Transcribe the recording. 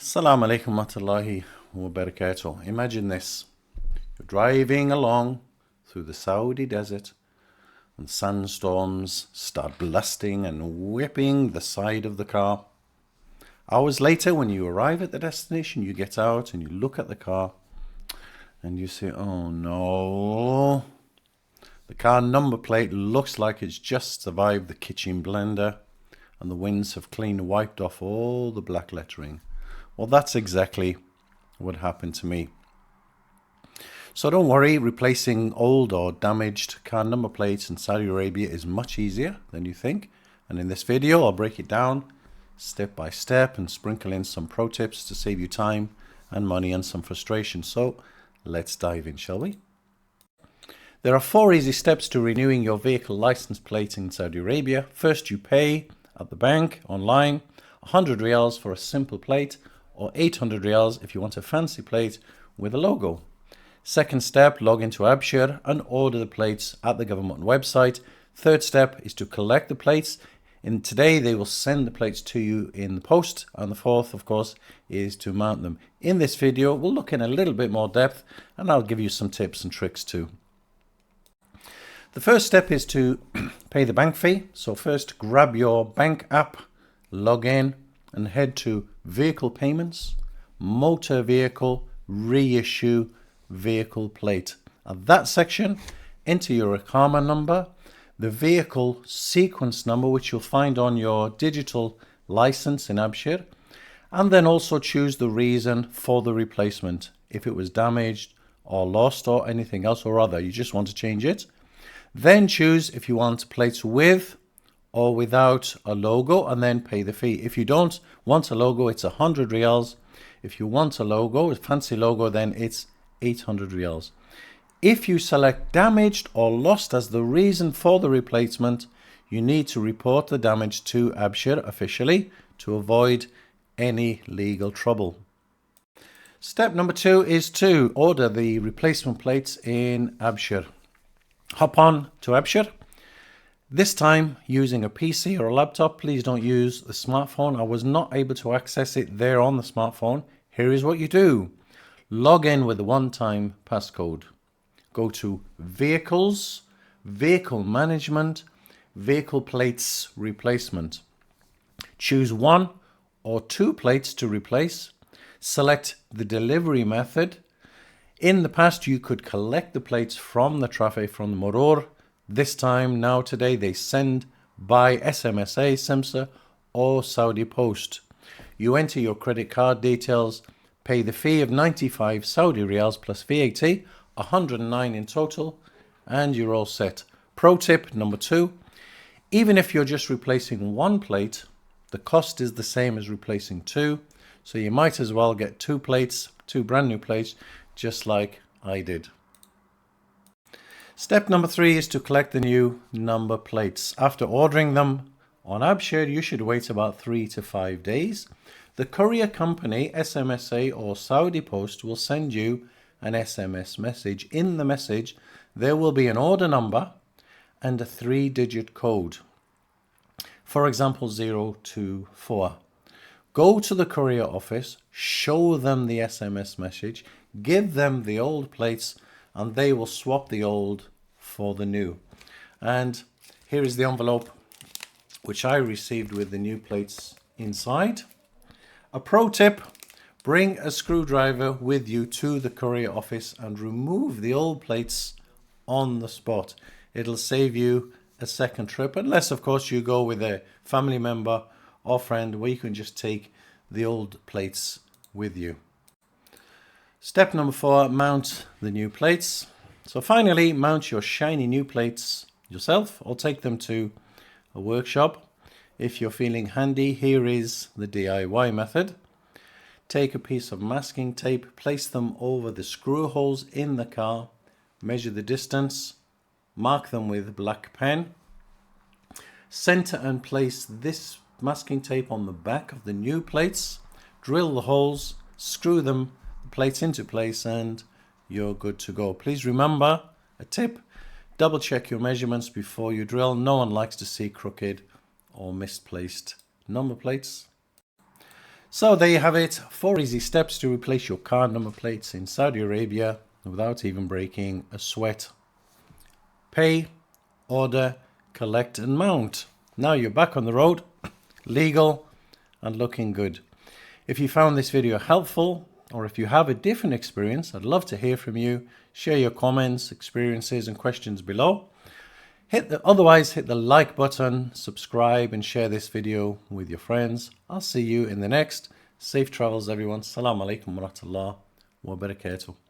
Assalamu alaikum warahmatullahi wabarakatuh. Imagine this. You're driving along through the Saudi desert and sandstorms start blasting and whipping the side of the car. Hours later, when you arrive at the destination, you get out and you look at the car and you say, oh no. The car number plate looks like it's just survived the kitchen blender and the winds have clean wiped off all the black lettering. Well, that's exactly what happened to me. So don't worry, replacing old or damaged car number plates in Saudi Arabia is much easier than you think. And in this video, I'll break it down step by step and sprinkle in some pro tips to save you time and money and some frustration. So let's dive in, shall we? There are 4 easy steps to renewing your vehicle license plate in Saudi Arabia. First, you pay at the bank online 100 riyals for a simple plate, or 800 riyals if you want a fancy plate with a logo. Second step, log into Abshir and order the plates at the government website. Third step is to collect the plates. And today they will send the plates to you in the post. And the fourth, of course, is to mount them. In this video, we'll look in a little bit more depth and I'll give you some tips and tricks too. The first step is to pay the bank fee. So first, grab your bank app, log in and head to Vehicle Payments, Motor Vehicle, Reissue Vehicle Plate. At that section, enter your Iqama number, the vehicle sequence number, which you'll find on your digital license in Abshir, and then also choose the reason for the replacement. If it was damaged or lost or anything else or other, you just want to change it. Then choose if you want plates with or without a logo and then pay the fee. If you don't want a logo, it's 100 riyals. If you want a logo, a fancy logo, then it's 800 riyals. If you select damaged or lost as the reason for the replacement, you need to report the damage to Abshir officially to avoid any legal trouble. Step number 2 is to order the replacement plates in Abshir. Hop on to Abshir. This time using a PC or a laptop. Please don't use the smartphone. I was not able to access it there on the smartphone. Here is what you do. Log in with a one-time passcode. Go to Vehicles, Vehicle Management, Vehicle Plates Replacement. Choose 1 or 2 plates to replace. Select the delivery method. In the past, you could collect the plates from the traffic, from the Murur. This time, now today, they send by SMSA, SEMSA, or Saudi Post. You enter your credit card details, pay the fee of 95 Saudi riyals plus VAT, 109 in total, and you're all set. Pro tip number 2, even if you're just replacing 1 plate, the cost is the same as replacing 2. So you might as well get 2 plates, 2 brand new plates, just like I did. Step number 3 is to collect the new number plates. After ordering them on Abshir, you should wait about 3 to 5 days. The courier company, SMSA or Saudi Post, will send you an SMS message. In the message, there will be an order number and a 3-digit code. For example, 024. Go to the courier office, show them the SMS message, give them the old plates, and they will swap the old for the new. And here is the envelope which I received with the new plates inside. A pro tip, bring a screwdriver with you to the courier office and remove the old plates on the spot. It'll save you a second trip, unless of course you go with a family member or friend where you can just take the old plates with you. Step number 4, mount the new plates. So finally, mount your shiny new plates yourself or take them to a workshop. If you're feeling handy, here is the DIY method. Take a piece of masking tape, place them over the screw holes in the car, measure the distance, mark them with black pen. Center and place this masking tape on the back of the new plates, drill the holes, screw them plates into place, and you're good to go. Please remember a tip, double check your measurements before you drill. No one likes to see crooked or misplaced number plates. So there you have it, 4 easy steps to replace your car number plates in Saudi Arabia without even breaking a sweat. Pay, order, collect and mount. Now you're back on the road, legal and looking good. If you found this video helpful, or if you have a different experience, I'd love to hear from you. Share your comments, experiences and questions below. Otherwise, hit the like button, subscribe and share this video with your friends. I'll see you in the next. Safe travels everyone. Assalamu alaikum wa rahmatullah wa barakatuh.